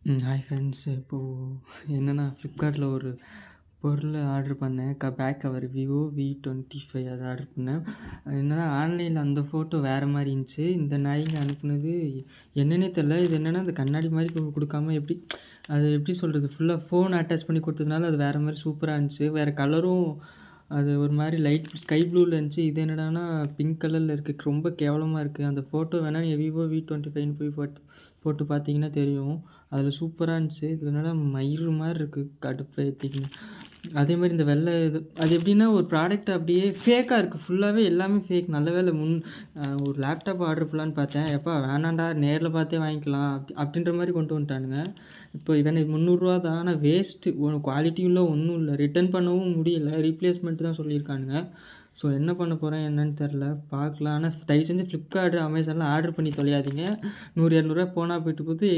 Hi friends. இப்போது என்னென்னா ஃப்ளிப்கார்ட்டில் ஒரு பொருள் ஆர்டர் பண்ணேன். பேக் கவர் விவோ V25 அதை ஆர்டர் பண்ணேன். என்னென்னா ஆன்லைனில் அந்த ஃபோட்டோ வேறு மாதிரி இருந்துச்சு. இந்த நாய்ங்க அனுப்புனது என்னன்னே தெரில. இது என்னென்னா அந்த கண்ணாடி மாதிரி கொடுக்காம அது எப்படி சொல்கிறது, ஃபுல்லாக ஃபோன் அட்டாச் பண்ணி கொடுத்ததுனால அது வேறு மாதிரி சூப்பராக இருந்துச்சு. வேறு கலரும் அது ஒரு மாதிரி லைட் ஸ்கை ப்ளூவில் இருந்துச்சு. இது என்னடான்னா பிங்க் கலரில் இருக்குது. ரொம்ப கேவலமாக இருக்குது. அந்த ஃபோட்டோ வேணால் நீங்கள் விவோ V25ன்னு போய் போட்டு பார்த்தீங்கன்னா தெரியும். அதில் சூப்பராக இருந்துச்சு. இது என்னடா மயில் மாதிரி இருக்குது, கடுப்பேத்திக்கின்னு. அதே மாதிரி இந்த வெள்ளை இது அது எப்படின்னா ஒரு ப்ராடக்ட் அப்படியே ஃபேக்காக இருக்குது. ஃபுல்லாகவே எல்லாமே ஃபேக். நல்ல வேலை ஒரு லேப்டாப் ஆர்டர் பண்ணலான்னு பார்த்தேன். எப்பா வேணாண்டா, நேரில் பார்த்தே வாங்கிக்கலாம் அப்படின்ற மாதிரி கொண்டு வந்துட்டானுங்க. இப்போ இவனை 300 தான். ஆனால் வேஸ்ட்டு. குவாலிட்டியும் இல்லை, ஒன்றும் இல்லை. ரிட்டர்ன் பண்ணவும் முடியல. ரீப்ளேஸ்மெண்ட் தான் சொல்லியிருக்கானுங்க. ஸோ என்ன பண்ண போகிறேன் என்னன்னு தெரில, பார்க்கலாம். ஆனால் தயவு செஞ்சு ஃப்ளிப்கார்ட், அமேசானில் ஆர்டர் பண்ணி தொலையாதீங்க. 100 200 போனால் போயிட்டு போகுது.